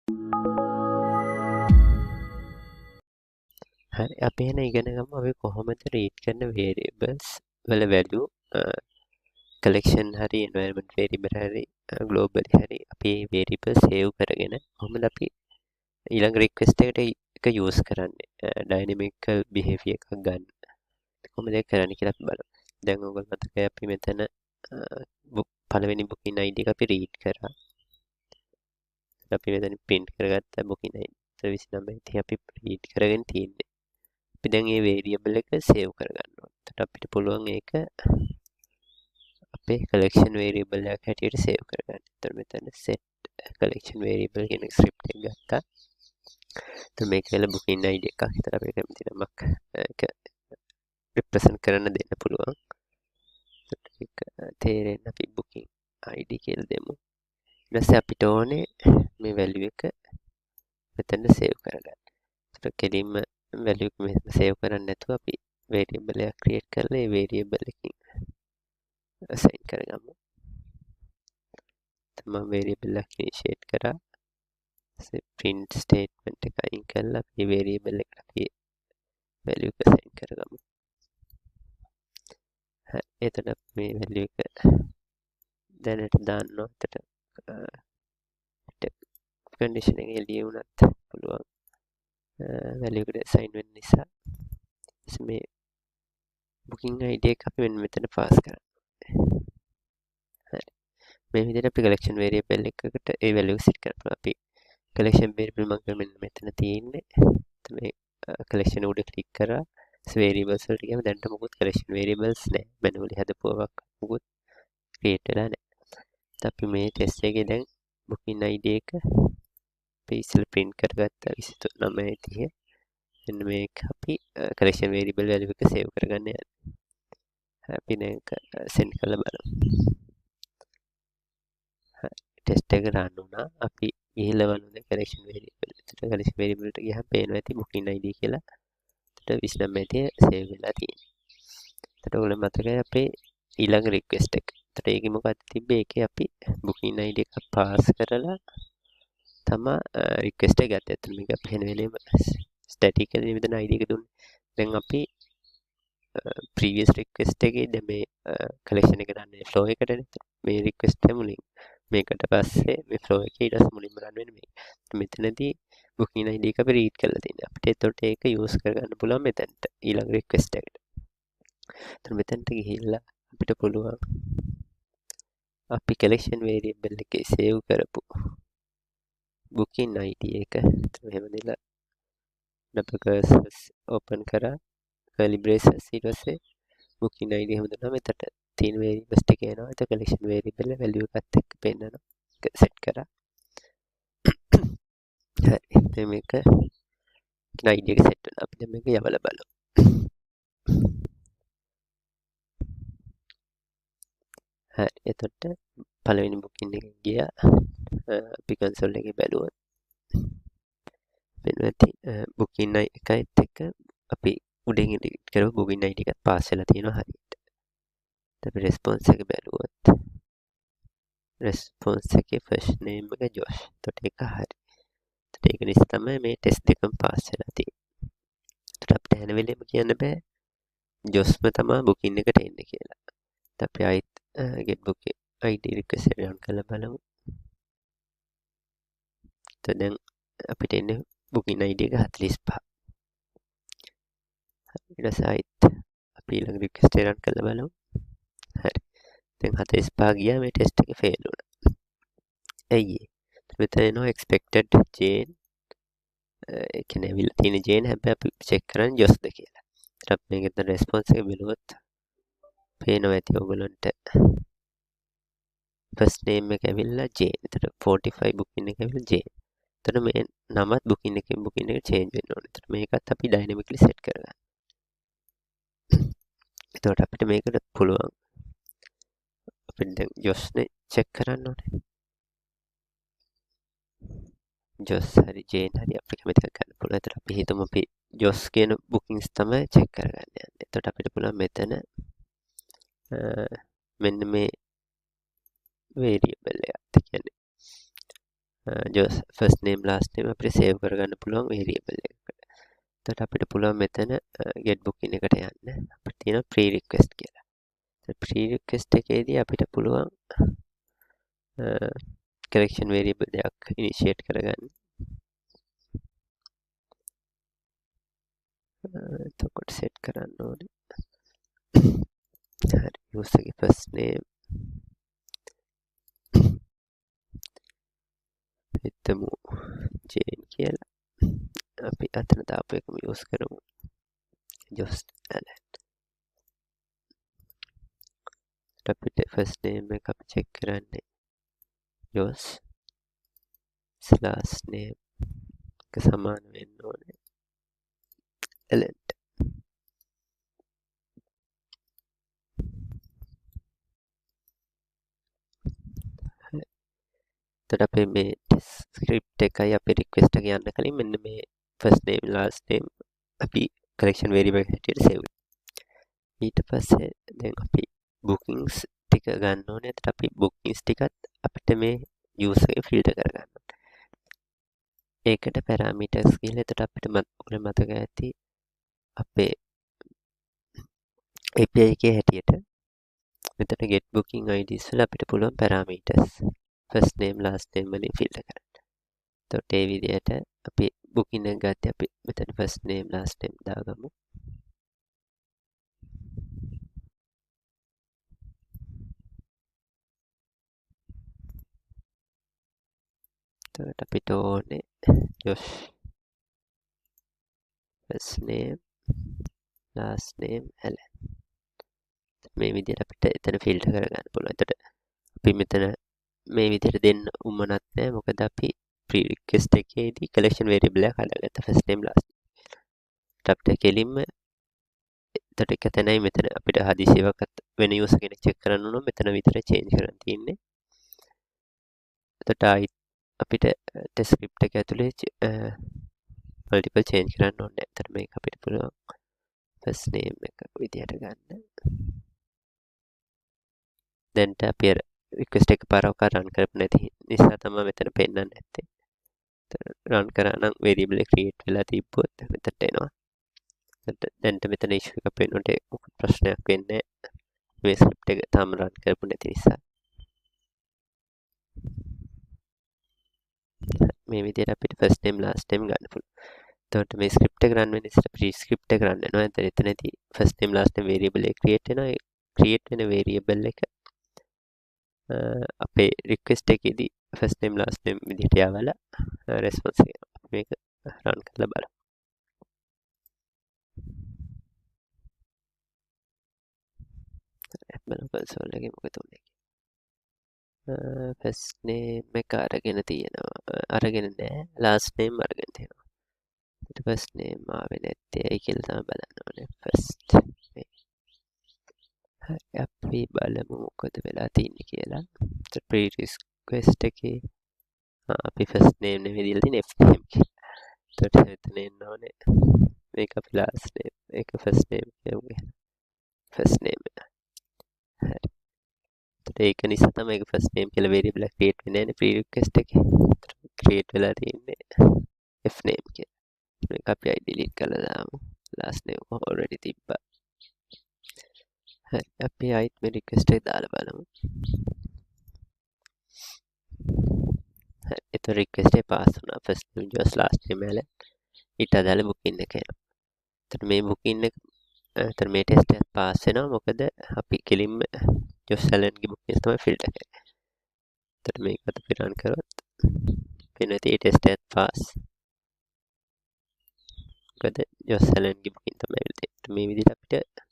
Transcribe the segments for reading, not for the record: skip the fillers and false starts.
හරි අපි එහෙනම් ඉගෙන ගමු අපි කොහොමද රීඩ් කරන variables වල value collection හරි environment variable හරි globally හරි අපි variable save කරගෙන කොහොමද අපි ඊළඟ request එකට එක use කරන්නේ dynamical behavior එකක් ගන්න කොහොමද ඒක කරන්නේ කියලා අපි බලමු. දැන් ඔයගොල්ලෝ මතකයි අපි මෙතන පළවෙනි booking ID එක අපි read කරා. අපි මෙතන print කරගත්ත booking ID 29 ඉතින් අපි read කරගෙන තියෙන්නේ. අපි දැන් මේ variable එක save කරගන්න ඕනේ. එතකොට අපිට පුළුවන් ඒක අපේ collection variable එකක් හැටියට save කරගන්න. එතකොට මෙතන set collection variable කියන script එක ගත්තා. එතකොට මේක කියලා booking ID එකක්. එතකොට අපි කැමති නමක් ඒක represent කරන්න දෙන්න පුළුවන්. එතකොට ඒක තේරෙන්න අපි booking ID කියලා දෙමු. ඊට පස්සේ අපිට ඕනේ මේ value එක මෙතන save කරගන්න. එතකොට කෙලින්ම value එක මෙහෙම save කරන්නේ නැතුව අපි variable එකක් create කරලා ඒ variable එකකින් assign කරගමු. තමන් variable එකක් initiate කරා. print statement එක අයින් කරලා අපි variable එකට අපි value එක assign කරගමු. හරි එතකොට මේ value එක දැනට දාන්නවා. එතකොට condition එක එළිය වුණත් පුළුවන් value එකට assign වෙන්න නිසා මේ booking ID එක අපි මෙතන pass කරනවා. හරි මේ විදිහට අපි collection variable එකකට ඒ value set කරනවා. අපි collection variable මම මෙන්න මෙතන තියෙන්නේ. මේ collection උඩ click කරා variables වලට ගියාම දැන්ට මොකුත් collection variables නැහැ. manually හදපුවක් මොකුත් create වෙලා නැහැ. අපි මේ test එකේ දැන් booking ID එක අපි ඉස්සෙල්ලා print කරගත්ත 29 මෙන්න මේක අපි collection variable value එක save කරගන්න යන්නේ. අපි දැන් send කරලා බලමු. ටෙස්ට් එක රන් වුණා. අපි ගිහිල්ලා බලමු collection variable. එතකොට collection variable එකට ගියහම පේනවා ඇති booking ID කියලා. එතකොට 29 save වෙලා තියෙනවා. එතකොට ඔයගොල්ලෝ මතකයි අපේ ඊළඟ request එක. එතකොට ඒකේ මොකක්ද තිබ්බේ? ඒකේ අපි booking ID එක pass කරලා තමයි request එක ගත්තේ. එතන මේක අපි වෙන වෙලෙම statically මෙතන ID එක දුන්නේ. දැන් අපි previous request එකේ දැන් මේ collection එක දාන්නේ flow එකටනේ. මේ request එක මුලින් මේකට පස්සේ මේ flow එකේ ඊට පස්සේ මුලින්ම run වෙන්නේ මේක. මෙතනදී booking ID එක අපි read කරලා තියෙනවා. අපිට එතකොට ඒක use කරගන්න පුළුවන් මෙතනට ඊළඟ request එකට. එතකොට මෙතනට ගිහිල්ලා අපිට පුළුවන් අපි collection variable එකේ save කරපු booking ID එක එහෙම දෙලා double cursors open කරා curly braces ඊට පස්සේ booking ID එහෙම දාලා මෙතට තියෙන variables ටික එනවා. ඒක collection variable value එකත් එක්ක පෙන්නනවා. ඒක set කරා. හරි. දැන් මේක ID එක set වෙනවා. අපි දැන් මේක යවලා බලමු. හරි. එතකොට පළවෙනි booking එක ගියා. අපි console එකේ බැලුවොත් වෙන ඇති booking එකත් එක්ක අපි උඩින් edit කරපු booking ID එකත් pass වෙලා තියෙනවා හරියට. අපි response එක බැලුවොත් response එකේ first name එක Josh. එතකොට ඒක හරි. එතකොට ඒක නිසා තමයි මේ test දෙකම pass වෙලා තියෙන්නේ. එතකොට අපිට හැම වෙලෙම කියන්න බෑ Joshම තමයි booking එකට එන්නේ කියලා. එතකොට අපි ආයිත් get booking ID request එක run කරලා බලමු. එතකොට දැන් අපිට එන්නේ booking ID එක 45. ඊට පස්සේ ආයිත් අපි ඊළඟ request එක run කරලා බලමු. හරි. දැන් 45 ගියා මේ test එක fail වුණා. ඇයි ඒ? මෙතන එනවා expected Jane ඒ කියන්නේ ඇවිල්ලා තියෙන Jane හැබැයි අපි check කරන්නේ Joshද කියලා. ඊට අපි මේකෙන් response එක බලුවොත් පේනවා ඇති ඔයගලන්ට first name එක ඇවිල්ලා Jane. එතකොට 45 booking එක ඇවිල්ලා Jane. එතකොට මේ නමත් booking එකෙන් booking එක change වෙන්න ඕනේ. එතකොට මේකත් අපි dynamically set කරගන්න. එතකොට අපිට මේකට පුළුවන් අපිට දැන් Joshනේ check කරන්න ඕනේ. Josh හරි Jane හරි අපි කැමති එකක් ගන්න පුළුවන්. එතකොට අපි හිතමු අපි Josh කියන bookings තමයි check කරගන්න යන්නේ. එතකොට අපිට පුළුවන් මෙතන මෙන්න මේ variable එකත් කියන්නේ just first name last name අපිට save කරගන්න පුළුවන් variable එකකට. එතකොට අපිට පුළුවන් මෙතන get booking එකට යන්න. අපිට තියෙනවා pre request කියලා. pre request එකේදී අපිට පුළුවන් collection variable දෙයක් initiate කරගන්න. එතකොට set කරන්න ඕනේ. හරි user ගේ first name හිතමු Jane කියලා. අපි අතන දාපු එකම use කරමු. just Alan. අපිට first name එක අපි check කරන්නේ Jos last name එක සමාන වෙන්න ඕනේ Alan. එතකොට අපේ මේ script එකයි අපේ request එක යන්න කලින් මෙන්න මේ first name last name අපි collection variable හැටියට save කරනවා. ඊට පස්සේ දැන් අපි bookings ටික ගන්න ඕනේ. එතකොට අපි bookings ටිකත් අපිට මේ user එක filter කරගන්න ඕනේ. ඒකට parameters කියලා එතකොට අපිට මතක ඇති අපේ API එකේ හැටියට මෙතන get booking IDs වල අපිට පුළුවන් parameters first name last name වලින් filter කරන්න. එතකොට ඒ විදිහට අපි booking එක ගත්තේ අපි මෙතන first name last name දාගමු. එතකොට අපිට ඕනේ Josh first name last name Alan. මේ විදිහට අපිට එතන filter කරගන්න පුළුවන්. එතකොට අපි මෙතන මේ විදිහට දෙන්න උමනත් නැහැ. මොකද අපි pre request එකේදී collection variable එකක් හදාගත්තා first name last name. අපිට කෙලින්ම එතකොට එක තැනයි මෙතන අපිට හදිසියවක් වෙන user කෙනෙක් check කරන්න උනොත් මෙතන විතර change කරන්න තියෙන්නේ. එතකොට අපිට test script එක ඇතුලේ multiple change කරන්න ඕනේ. එතකොට මේක අපිට පුළුවන් first name එක විදිහට ගන්න. දැන් අපි request එක පාරක් run කරපු නැති නිසා තමයි මෙතන පෙන්නන්නේ නැත්තේ. run කරා නම් variable එක create වෙලා තිබ්බොත් මෙතනට එනවා. දැන් මෙතන issue එක පෙන්නුවට මොකක් ප්‍රශ්නයක් වෙන්නේ නැහැ. මේ script එක තාම run කරපු නැති නිසා. මේ විදිහට අපිට first name last name ගන්න පුළුවන්. එතකොට මේ script එක run වෙන ඉස්සෙල්ලා pre script එක run වෙනවා. එතනදී first name last name variable එක create වෙනවා. ඒ create වෙන variable එක අපේ request එකේදී first name last name විදිහට යවලා response එක මේක run කරලා බලමු. බලමු console එකේ මොකද උනේ. first name එක අරගෙන තියෙනවා. අරගෙන නැහැ. last name අරගෙන තියෙනවා. ඊට first name ආවේ නැත්තේ ඇයි කියලා තමයි බලන්න ඕනේ. first අපි බලමු මොකද වෙලා තියෙන්නේ කියලා. pre request එකේ අපි first name නෙමෙයි දීලා තියෙන්නේ f name කියලා. එතකොට මෙතන එන්න ඕනේ. මේක අපි last name ඒක first name කියමු. first name එක. හරි. එතකොට ඒක නිසා තමයි ඒක first name කියලා variable එක create වෙන්නේ නැහැ pre request එකේ. create වෙලා තියෙන්නේ f name කියලා. මේක අපි delete කරලා දාමු. last name already තිබ්බා. හරි අපි ආයිත් මේ request එක දාලා බලමු. හරි එතකොට request එක pass වුණා. first name Josh last name Alan. ඊට අදාළ booking එක එනවා. එතකොට මේ booking එක එතකොට මේ test එක pass වෙනවා. මොකද අපි කෙලින්ම Josh Alan ගේ booking තමයි filter කරන්නේ. එතකොට මේකත් අපි run කරොත් වෙන තේ test එක pass. මොකද Josh Alan ගේ booking තමයි වෙන්නේ. මේ විදිහට අපිට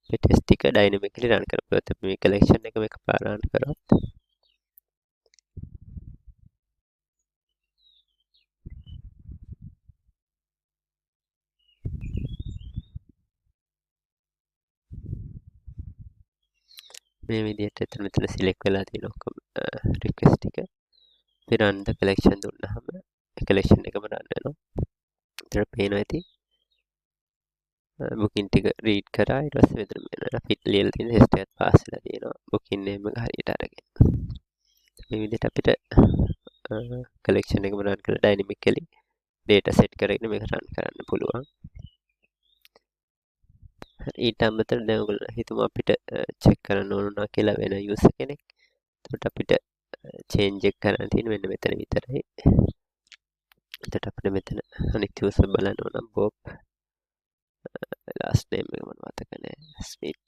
මේ test ටික dynamically run කරපුවා. අපි මේ collection එක මේක පාර run කරොත් මේ විදිහට මෙතන select වෙලා තියෙන ඔක්කොම request ටික අපි run the collection දුන්නාම collection එකම run වෙනවා. ඒතර පේනවා ඇති booking ටික read කරා ඊට පස්සේ මෙතන අපි ලියලා තියෙන test එකත් pass වෙලා තියෙනවා booking name එක හරියට අරගෙන. මේ විදිහට අපිට කලෙක්ෂන් එකම රන් කරලා ඩයිනමිකලි data set කරගෙන මේක රන් කරන්න පුළුවන්. ඊට අමතරව දැන් ඔයගොල්ලෝ හිතමු අපිට චෙක් කරන්න ඕන වුණා කියලා වෙන යූසර් කෙනෙක්. එතකොට අපිට චේන්ජ් එක කරන්න තියෙන මෙන්න මෙතන විතරයි. එතකොට අපිට මෙතන අනිත් යූසර් බලන්න ඕන නම් බොබ් ලාස්ට් නේම් එක මම මතක නැහැ ස්මිත්.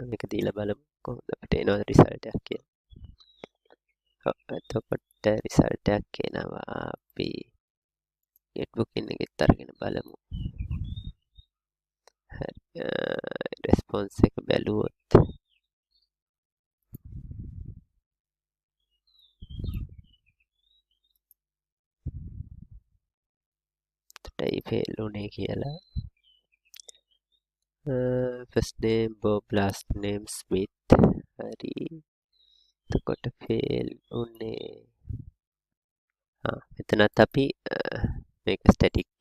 මේක දීලා බලමු කොහොමද අපිට එනවද රිසල්ට් එකක් කියලා. ඔව් එතකොට රිසල්ට් එකක් එනවා අපි get booking එකෙත් අරගෙන බලමු. හරි රෙස්පොන්ස් එක බැලුවොත් ඇයි ෆේල් උනේ කියලා. First name Bob last name Smith. හරි එතකොට ෆේල් උනේ මෙතනත් අපි මේක ස්ටැටික්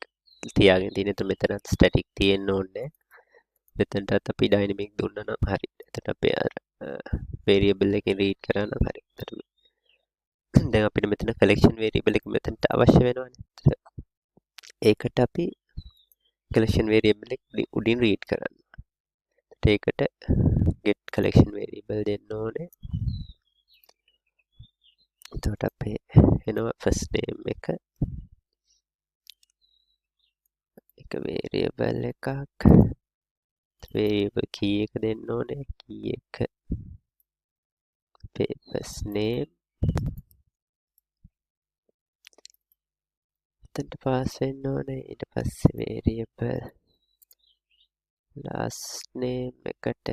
තියාගෙන තියෙන. එතකොට මෙතනත් ස්ටැටික් තියෙන්න ඕනේ. මෙතනටත් අපි ඩයිනමික් දුන්නා නම් හරි. එතකොට අපි අර වේරියබල් එකෙන් රීඩ් කරා නම් හරි. දැන් අපිට මෙතන කලෙක්ෂන් වේරියබල් එක මෙතනට අවශ්‍ය වෙනවනේ. ඒකට අපි කලෙක්ෂන් වේරියබල් එක උඩින් රීඩ් කරන්න. ඒකට get collection variable දෙන්න ඕනේ. එතකොට අපේ එනවා first name එක variable එකක් variable key එක දෙන්න ඕනේ. key එක අපේ first name එතනට pass වෙන්න ඕනේ. ඊට පස්සේ variable last name එකට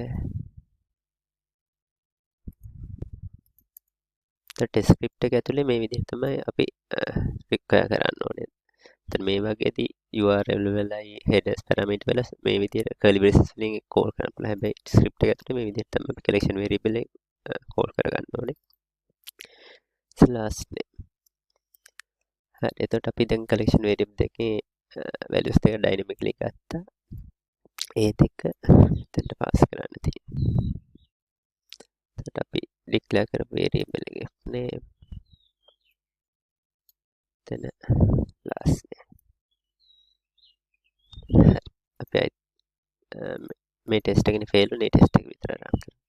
ටෙස්ට් ස්ක්‍රිප්ට් එක ඇතුලේ මේ විදිහට තමයි අපි රික්වයර් කරන්න ඕනේ. එතන මේ වගේදී URL වලයි headers parameter වල මේ විදිහට curly braces වලින් කෝල් කරන්න පුළුවන්. හැබැයි ස්ක්‍රිප්ට් එක ඇතුලේ මේ විදිහට තමයි අපි collection variable එක කෝල් කරගන්න ඕනේ. last name. හරි එතකොට අපි දැන් collection variable දෙකේ values දෙක dynamically ගත්තා. ඒ දෙක එතනට pass කරන්න තියෙනවා. එතකොට අපි declare කරපු variable එකේ name then last name. අපි මේ ටෙස්ට් එකනේ ෆේල් උනේ. ටෙස්ට් එක විතර රන් කරමු.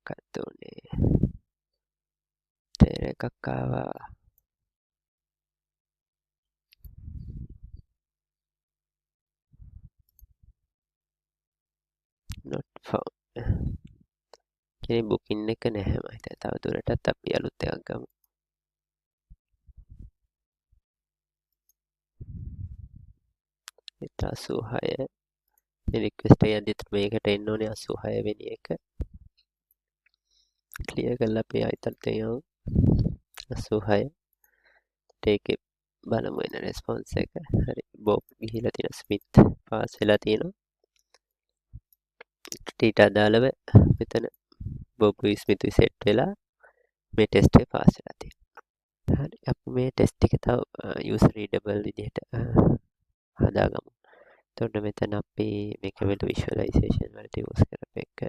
මොකක්ද උනේ? error එකක් ආවා. not found. කියන්නේ booking එක නැහැ මම හිතා. තව දුරටත් අපි අලුත් එකක් ගමු. ඒත් 86 මේ රික්වෙස්ට් එක යද්දිත් මේකට එන්න ඕනේ 86 වෙනි එක. ක්ලියර් කරලා අපි ආයිත් යමු 86. ඒකේ බලමු එන රෙස්පොන්ස් එක. හරි බොබ් ගිහිලා තියෙන ස්මිත් පාස් වෙලා තියෙනවා. ඊට අදාළව මෙතන බොබ් ස්මිත් සෙට් වෙලා මේ ටෙස්ට් එක පාස් වෙලා තියෙනවා. හරි අපි මේ ටෙස්ට් එක තව යූසර් රීඩබල් විදිහට හදාගමු. එතකොට මෙතන අපි මේක වෙල විෂුවලයිසේෂන් වලට යූස් කරපු එක.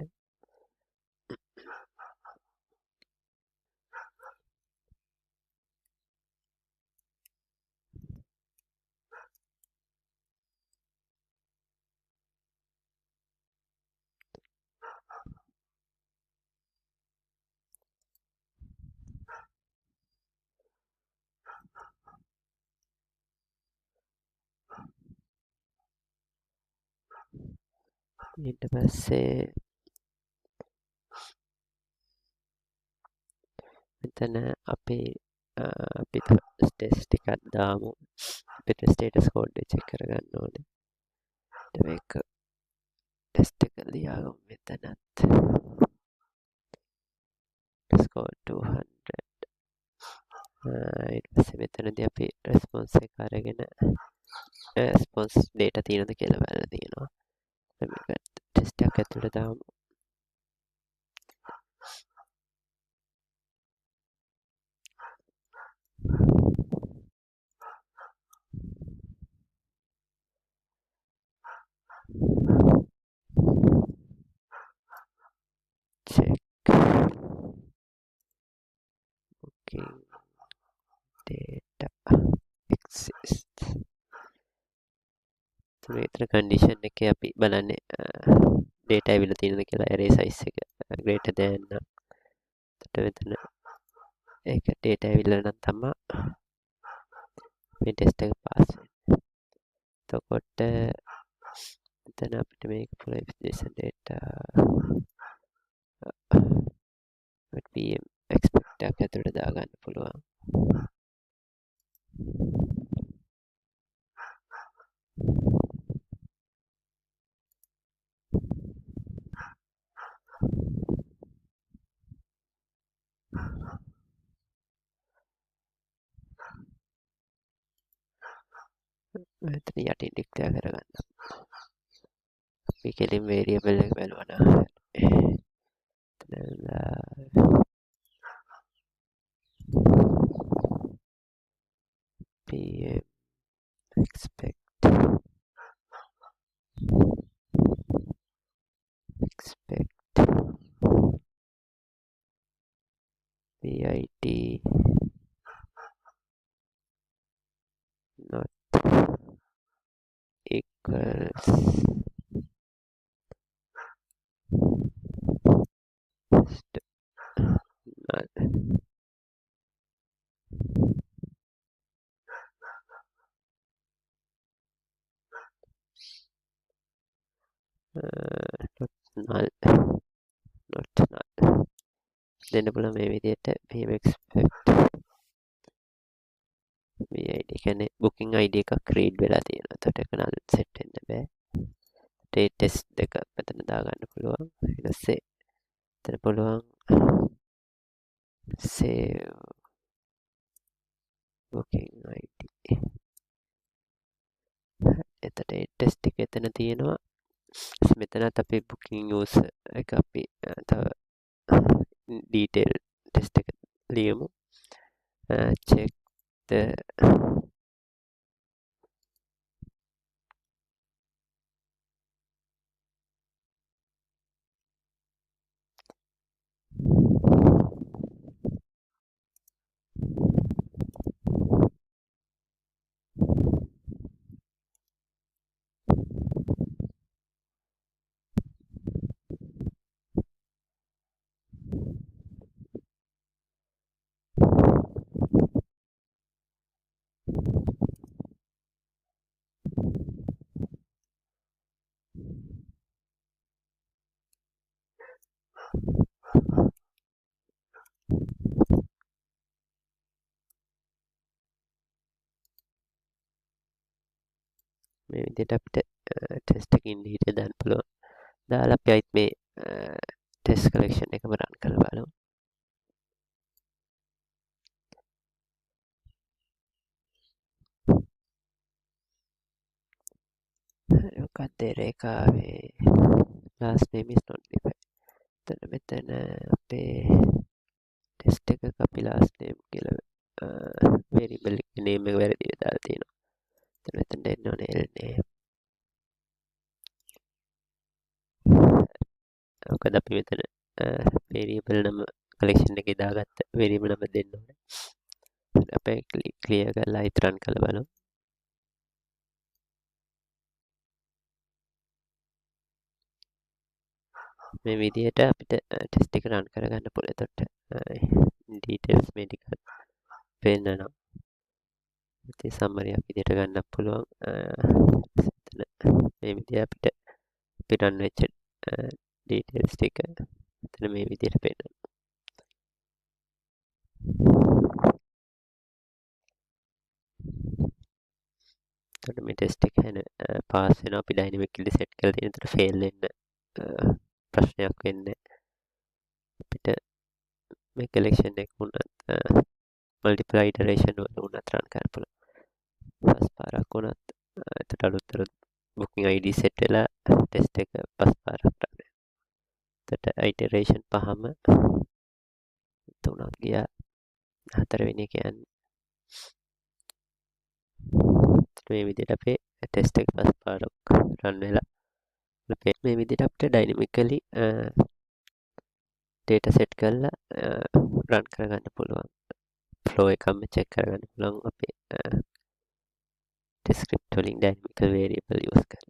ඊට පස්සේ මෙතන අපි ටෙස්ට් එකක් දාමු. අපිට ස්ටේටස් කෝඩ් එක චෙක් කරගන්න ඕනේ. මේක ටෙස්ට් එක ලියාගමු මෙතනත්. score 200. ඊට පස්සේ මෙතනදී අපි රෙස්පොන්ස් එක අරගෙන රෙස්පොන්ස් data තියෙනවද කියලා බලලා තියෙනවා. මේක ටෙස්ට් එකක් ඇතුළට දාමු. check booking data exists. මෙතන කන්ඩිෂන් එකේ අපි බලන්නේ data ඇවිල්ලා තියෙනවද කියලා array size එක greater than නම් එතකොට මෙතන ඒක data ඇවිල්ලා නම් තමයි මේ test එක pass වෙන්නේ. එතකොට මෙතන අපිට මේක full application data pm expect එකක් ඇතුළට දාගන්න පුළුවන්. මෙතන යටින් declare කරගන්න. අපි කෙලින් variable එක බලවන pm expect bit not equals null. Not null. දෙන්න පුළුවන් මේ විදිහට pm expect id කියන්නේ booking id එකක් create වෙලා තියෙනවා. එතකොට ඒක null set වෙන්න බෑ. ඒ test දෙක මෙතන දාගන්න පුළුවන්. ඊට පස්සේ එතන පුළුවන් save booking id. එතකොට ඒ test එක එතන තියෙනවා. මෙතනත් අපි booking user එක අපි තව detail test එක ලියමු. check the මේ විදිහට අපිට ටෙස්ට් එකකින් detail දාන්න පුළුවන්. දාලා අපි අයිත් මේ ටෙස්ට් කලෙක්ෂන් එකම රන් කරලා බලමු. මොකක්ද රේඛාවේ last name is not defined. මෙතන අපේ ටෙස්ට් එකක අපි last name කියලා variable එකේ name එක වැරදිව දාලා තියෙනවා. මෙතන එන්න ඕනේ l name. මොකද අපි මෙතන variable නම collection එකේ දාගත්ත variable නම දෙන්න ඕනේ. අපි clear කරලා හිත run කරලා බලමු. මේ විදිහට අපිට ටෙස්ට් එක run කරගන්න පුළුවන්. එතකොට details මේ ටික පෙන්නනවා. ඉතින් summary අපි විදිහට ගන්නත් පුළුවන්. මේ විදිහ අපිට run වෙච්ච details ටික මෙතන මේ විදිහට පෙන්නනවා. එතකොට මේ ටෙස්ට් එක පාස් වෙනවා. අපි dynamically set කරලා තියෙන. එතකොට fail වෙන්න ප්‍රශ්නයක් වෙන්නේ අපිට මේ collection එක වුණත් multiple iteration වල වුණත් run කරන්න පුළුවන්. first පාරක් වුණත් එතකොට අලුත් booking id set වෙලා test එක first පාරක් run වෙනවා. එතකොට iteration පහම තුනක් ගියා. හතරවෙනි එක යන්නේ. මේ විදිහට අපේ test එක first පාරක් run වෙලා මේ විදිහට අපිට dynamically ඩේටා සෙට් කරලා රන් කරගන්න පුළුවන්. ෆ්ලෝ එකම චෙක් කරගන්න පුළුවන් අපේ ඩෙස්ක්‍රිප්ට් වලින් ඩයිනමිකල් වේරියබල් යූස් කරලා.